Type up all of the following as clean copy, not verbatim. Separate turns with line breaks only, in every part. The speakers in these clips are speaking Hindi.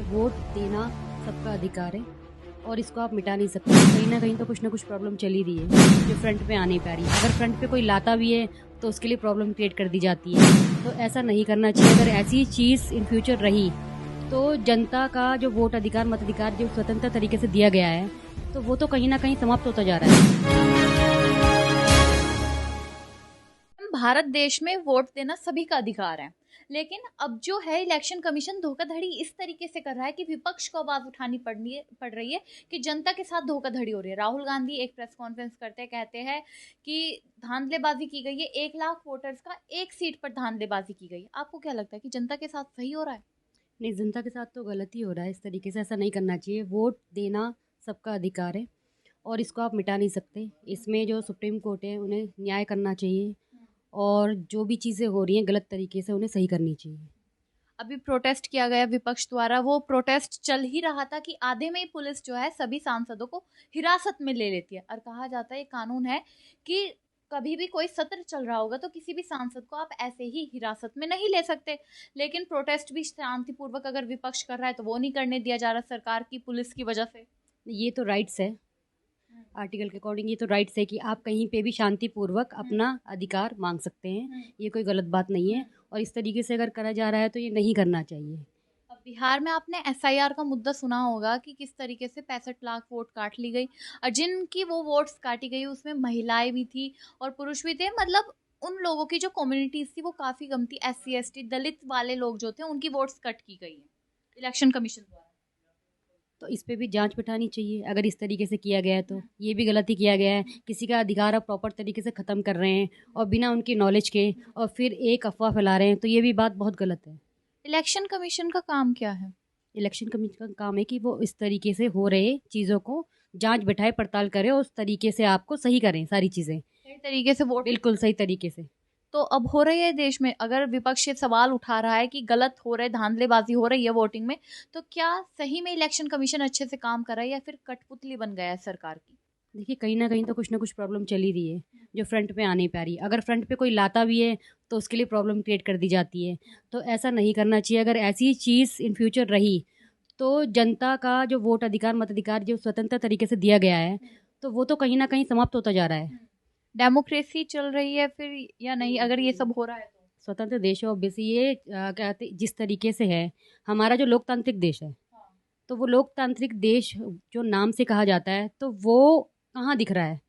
वोट देना सबका अधिकार है और इसको आप मिटा नहीं सकते। कहीं ना कहीं तो कुछ ना कुछ प्रॉब्लम चल ही रही है जो फ्रंट पे आ नहीं पा रही है। अगर फ्रंट पे कोई लाता भी है तो उसके लिए प्रॉब्लम क्रिएट कर दी जाती है। तो ऐसा नहीं करना चाहिए। अगर ऐसी चीज़ इन फ्यूचर रही तो जनता का जो वोट अधिकार मताधिकार जो स्वतंत्र तरीके से दिया गया है तो वो तो कहीं ना कहीं समाप्त होता जा रहा है।
भारत देश में वोट देना सभी का अधिकार है, लेकिन अब जो है इलेक्शन कमीशन धोखाधड़ी इस तरीके से कर रहा है कि विपक्ष को आवाज उठानी पड़ रही है कि जनता के साथ धोखाधड़ी हो रही है। राहुल गांधी एक प्रेस कॉन्फ्रेंस करते कहते हैं कि धांधलेबाजी की गई है, 1 लाख वोटर्स का एक सीट पर धांधलेबाजी की गई। आपको क्या लगता है कि जनता के साथ सही हो रहा है?
नहीं, जनता के साथ तो गलत ही हो रहा है। इस तरीके से ऐसा नहीं करना चाहिए। वोट देना सबका अधिकार है और इसको आप मिटा नहीं सकते। इसमें जो सुप्रीम कोर्ट है उन्हें न्याय करना चाहिए और जो भी चीज़ें हो रही हैं गलत तरीके से उन्हें सही करनी चाहिए।
अभी प्रोटेस्ट किया गया विपक्ष द्वारा, वो प्रोटेस्ट चल ही रहा था कि आधे में ही पुलिस जो है सभी सांसदों को हिरासत में ले लेती है और कहा जाता है ये कानून है कि कभी भी कोई सत्र चल रहा होगा तो किसी भी सांसद को आप ऐसे ही हिरासत में नहीं ले सकते। लेकिन प्रोटेस्ट भी शांतिपूर्वक अगर विपक्ष कर रहा है तो वो नहीं करने दिया जा रहा सरकार की पुलिस की वजह से।
ये तो राइट्स है, आर्टिकल के अकॉर्डिंग ये तो राइट्स है कि आप कहीं पे भी शांतिपूर्वक अपना अधिकार मांग सकते हैं। ये कोई गलत बात नहीं है और इस तरीके से अगर करा जा रहा है तो ये नहीं करना चाहिए।
अब बिहार में आपने एसआईआर का मुद्दा सुना होगा कि किस तरीके से 65 लाख वोट काट ली गई और जिनकी वो वोट्स काटी गई उसमें महिलाएं भी थी और पुरुष भी थे। मतलब उन लोगों की जो कम्युनिटीज थी वो काफी कम थी। SC ST दलित वाले लोग जो थे उनकी वोट्स कट की गई है इलेक्शन कमीशन द्वारा।
तो इस पे भी जांच बिठानी चाहिए। अगर इस तरीके से किया गया है तो ये भी गलत ही किया गया है। किसी का अधिकार आप प्रॉपर तरीके से ख़त्म कर रहे हैं और बिना उनकी नॉलेज के और फिर एक अफवाह फैला रहे हैं, तो ये भी बात बहुत गलत है।
इलेक्शन कमीशन का काम क्या है?
इलेक्शन कमीशन का काम है कि वो इस तरीके से हो रहे चीज़ों को जांच बिठाए पड़ताल करे और उस तरीके से आपको सही करें सारी चीज़ें
सही तरीके से वोट
बिल्कुल सही तरीके से।
तो अब हो रही है देश में। अगर विपक्ष ये सवाल उठा रहा है कि गलत हो रहे, धांधलेबाजी हो रही है वोटिंग में, तो क्या सही में इलेक्शन कमीशन अच्छे से काम कर रहा है या फिर कठपुतली बन गया है सरकार की?
देखिए, कहीं ना कहीं तो कुछ ना कुछ प्रॉब्लम चल ही रही है जो फ्रंट पे आ नहीं पा रही। अगर फ्रंट पे कोई लाता भी है तो उसके लिए प्रॉब्लम क्रिएट कर दी जाती है। तो ऐसा नहीं करना चाहिए। अगर ऐसी चीज़ इन फ्यूचर रही तो जनता का जो वोट अधिकार मताधिकार जो स्वतंत्र तरीके से दिया गया है तो वो तो कहीं ना कहीं समाप्त होता जा रहा है।
डेमोक्रेसी चल रही है फिर या नहीं अगर ये सब हो रहा है तो?
स्वतंत्र देश है ऑब्वियसली। ये कहते जिस तरीके से है हमारा जो लोकतांत्रिक देश है, तो वो लोकतांत्रिक देश जो नाम से कहा जाता है तो वो कहाँ दिख रहा है?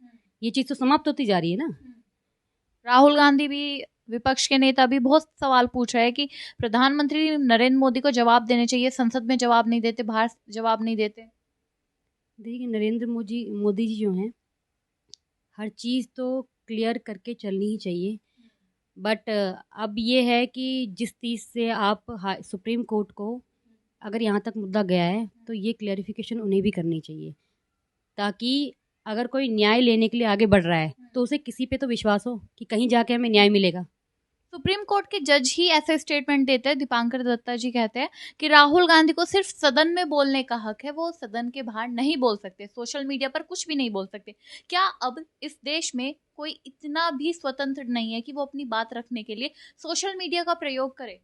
ये चीज़ तो समाप्त होती जा रही है ना।
राहुल गांधी भी, विपक्ष के नेता भी बहुत सवाल पूछ रहे हैं कि प्रधानमंत्री नरेंद्र मोदी को जवाब देने चाहिए, संसद में जवाब नहीं देते, बाहर जवाब नहीं देते।
देखिए, नरेंद्र मोदी जी जो हैं हर चीज़ तो क्लियर करके चलनी ही चाहिए। बट अब ये है कि जिस चीज़ से आप सुप्रीम कोर्ट को अगर यहाँ तक मुद्दा गया है तो ये क्लैरिफिकेशन उन्हें भी करनी चाहिए, ताकि अगर कोई न्याय लेने के लिए आगे बढ़ रहा है तो उसे किसी पे तो विश्वास हो कि कहीं जाके हमें न्याय मिलेगा।
सुप्रीम कोर्ट के जज ही ऐसे स्टेटमेंट देते हैं। दीपांकर दत्ता जी कहते हैं कि राहुल गांधी को सिर्फ सदन में बोलने का हक है, वो सदन के बाहर नहीं बोल सकते, सोशल मीडिया पर कुछ भी नहीं बोल सकते। क्या अब इस देश में कोई इतना भी स्वतंत्र नहीं है कि वो अपनी बात रखने के लिए सोशल मीडिया का प्रयोग करे?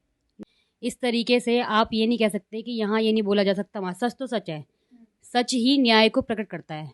इस तरीके से आप ये नहीं कह सकते कि यहाँ ये नहीं बोला जा सकता। वहाँ सच तो सच है। सच ही न्याय को प्रकट करता है।